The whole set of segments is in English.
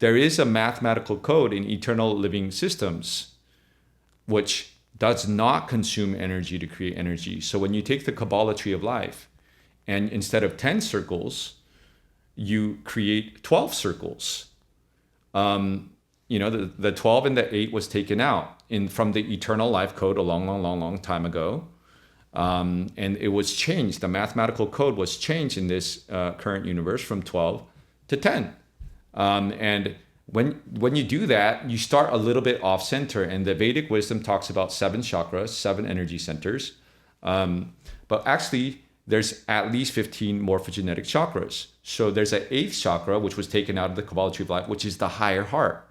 there is a mathematical code in eternal living systems which does not consume energy to create energy. So when you take the Kabbalah tree of life, and instead of 10 circles, you create 12 circles. The 12 and the 8 was taken out from the eternal life code a long time ago. And it was changed. The mathematical code was changed in this current universe from 12 to 10. And when you do that, you start a little bit off center. And the Vedic wisdom talks about 7 chakras, 7 energy centers. But actually, there's at least 15 morphogenetic chakras. So there's an 8th chakra, which was taken out of the Kabbalah tree of life, which is the higher heart,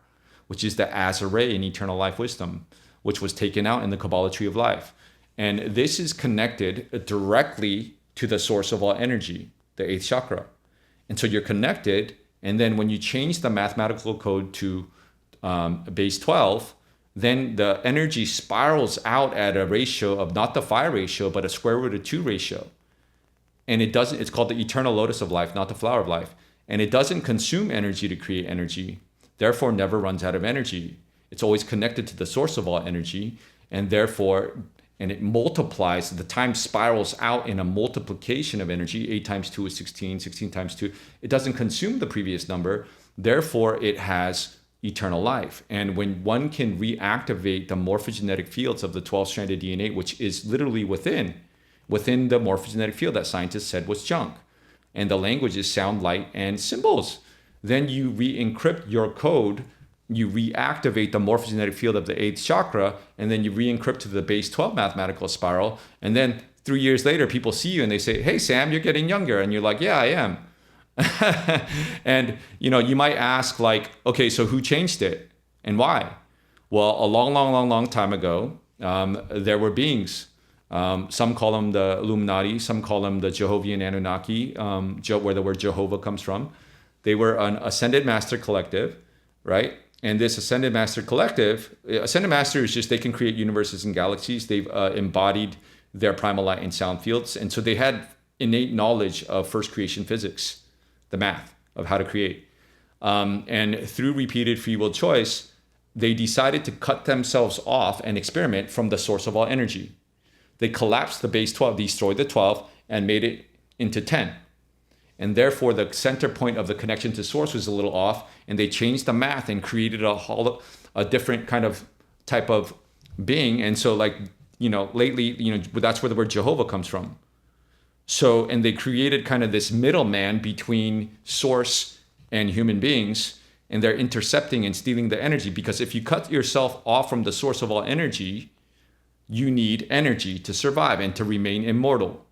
which is the Azare in eternal life wisdom, which was taken out in the Kabbalah tree of life. And this is connected directly to the source of all energy, the 8th chakra. And so you're connected. And then when you change the mathematical code to base 12, then the energy spirals out at a ratio of not the phi ratio, but a square root of 2 ratio. And it's called the eternal lotus of life, not the flower of life. And it doesn't consume energy to create energy, therefore never runs out of energy. It's always connected to the source of all energy, and it multiplies. The time spirals out in a multiplication of energy. 8 times 2 is 16, 16 times 2. It doesn't consume the previous number, therefore it has eternal life. And when one can reactivate the morphogenetic fields of the 12-stranded DNA, which is literally within the morphogenetic field that scientists said was junk, and the language is sound, light, and symbols, then you re-encrypt your code, you reactivate the morphogenetic field of the 8th chakra, and then you re-encrypt to the base 12 mathematical spiral. And then 3 years later, people see you and they say, "Hey, Sam, you're getting younger." And you're like, "Yeah, I am." And you might ask, like, okay, so who changed it and why? Well, a long time ago, there were beings. Some call them the Illuminati, some call them the Jehovian Anunnaki, where the word Jehovah comes from. They were an ascended master collective, right? And this ascended master is just, they can create universes and galaxies. They've embodied their primal light and sound fields. And so they had innate knowledge of first creation physics, the math of how to create. And through repeated free will choice, they decided to cut themselves off and experiment from the source of all energy. They collapsed the base 12, destroyed the 12, and made it into 10. And therefore, the center point of the connection to source was a little off, and they changed the math and created a different kind of type of being. And so, lately, that's where the word Jehovah comes from. So, and they created kind of this middleman between source and human beings, and they're intercepting and stealing the energy, because if you cut yourself off from the source of all energy, you need energy to survive and to remain immortal.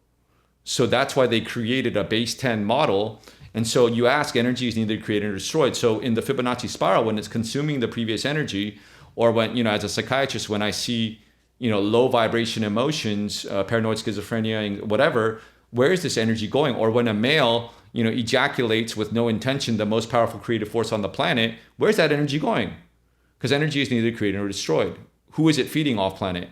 So that's why they created a base 10 model. And so you ask, energy is neither created nor destroyed. So in the Fibonacci spiral, when it's consuming the previous energy, or when, as a psychiatrist, when I see, low vibration emotions, paranoid schizophrenia, and whatever, where is this energy going? Or when a male, ejaculates with no intention, the most powerful creative force on the planet, where's that energy going? Because energy is neither created nor destroyed. Who is it feeding off planet?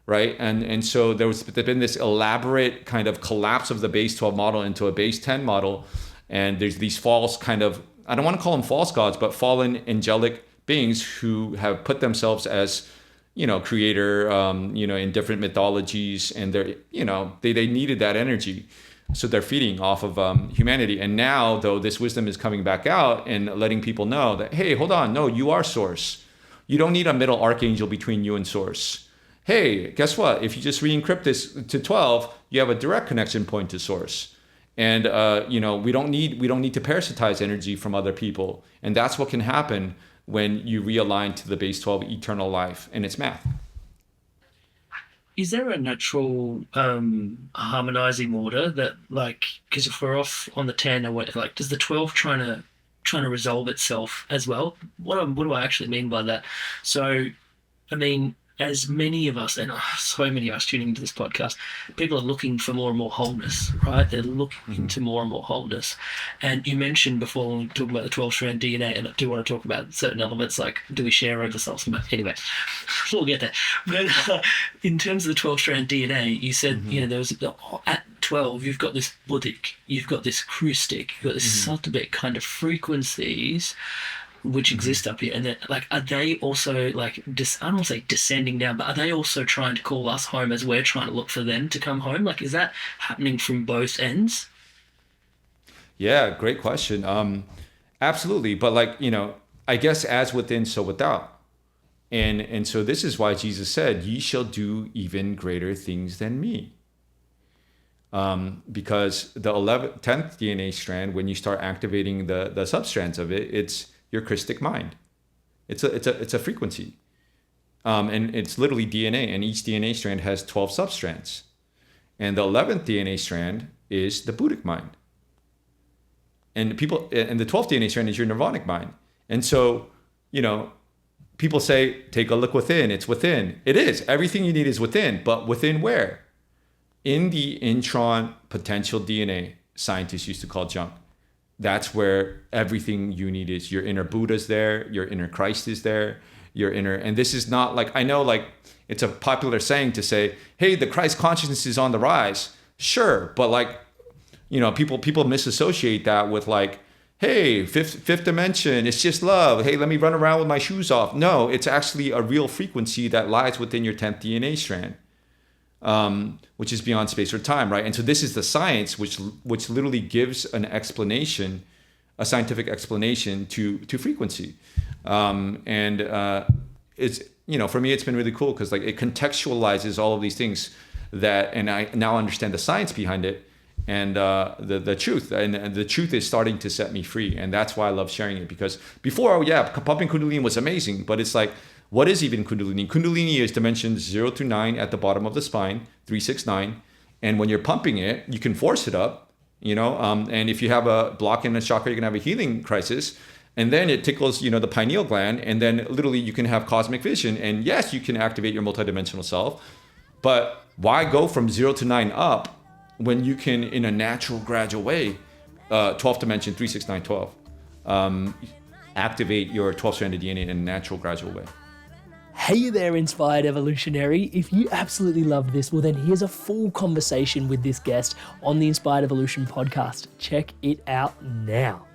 Right? And so there's been this elaborate kind of collapse of the base 12 model into a base 10 model. And there's these false kind of, I don't want to call them false gods, but fallen angelic beings who have put themselves as, creator, in different mythologies. And they needed that energy. So they're feeding off of humanity. And now, though, this wisdom is coming back out and letting people know that, hey, hold on, no, you are source. You don't need a middle archangel between you and source. Hey, guess what? If you just re-encrypt this to 12, you have a direct connection point to source. And we don't need to parasitize energy from other people. And that's what can happen when you realign to the base 12 eternal life and its math. Is there a natural harmonizing order that, because if we're off on the 10 or what, does the 12 trying to resolve itself as well? What do I actually mean by that? So, I mean, as many of us, and so many of us tuning into this podcast, people are looking for more and more wholeness, right? They're looking into more and more wholeness. And you mentioned before, when we talk about the 12-strand DNA, and I do want to talk about certain elements, like do we share over cells? Anyway, we'll get there. But in terms of the 12-strand DNA, you said, there was, at 12, you've got this buddhic, you've got this acoustic, you've got this Sattvic kind of frequencies which exist up here, and then like, are they also like, I don't want to say descending down, but are they also trying to call us home as we're trying to look for them to come home? Like, is that happening from both ends? Yeah, great question. Absolutely. But like, I guess as within, so without. And so this is why Jesus said, ye shall do even greater things than me. Because the 10th DNA strand, when you start activating the substrands of it, it's your Christic mind. It's a frequency. And it's literally DNA, and each DNA strand has 12 substrands. And the 11th DNA strand is the Buddhic mind. And the 12th DNA strand is your nirvanic mind. And so, people say, take a look within. It's within. It is. Everything you need is within. But within where? In the intron potential DNA, scientists used to call junk. That's where everything you need is. Your inner Buddha's there. Your inner Christ is there. And this is not like, I know like it's a popular saying to say, hey, the Christ consciousness is on the rise. Sure. But like, people misassociate that with like, hey, fifth dimension, it's just love. Hey, let me run around with my shoes off. No, it's actually a real frequency that lies within your 10th DNA strand, which is beyond space or time, right? And so this is the science which literally gives an explanation, a scientific explanation to frequency. It's, for me, it's been really cool because like it contextualizes all of these things and I now understand the science behind it. And the truth, and the truth is starting to set me free, and that's why I love sharing it. Because before, pumping Kundalini was amazing, but it's like, what is even Kundalini? Kundalini is dimensions 0 to 9 at the bottom of the spine, 3, 6, 9, and when you're pumping it, you can force it up, and if you have a block in a chakra, you can have a healing crisis, and then it tickles, the pineal gland, and then literally you can have cosmic vision, and yes, you can activate your multidimensional self, but why go from 0 to 9 up? When you can, in a natural, gradual way, 12th dimension, 3, 6, 9, 12, activate your 12-stranded DNA in a natural, gradual way. Hey there, Inspired Evolutionary. If you absolutely loved this, well then here's a full conversation with this guest on the Inspired Evolution podcast. Check it out now.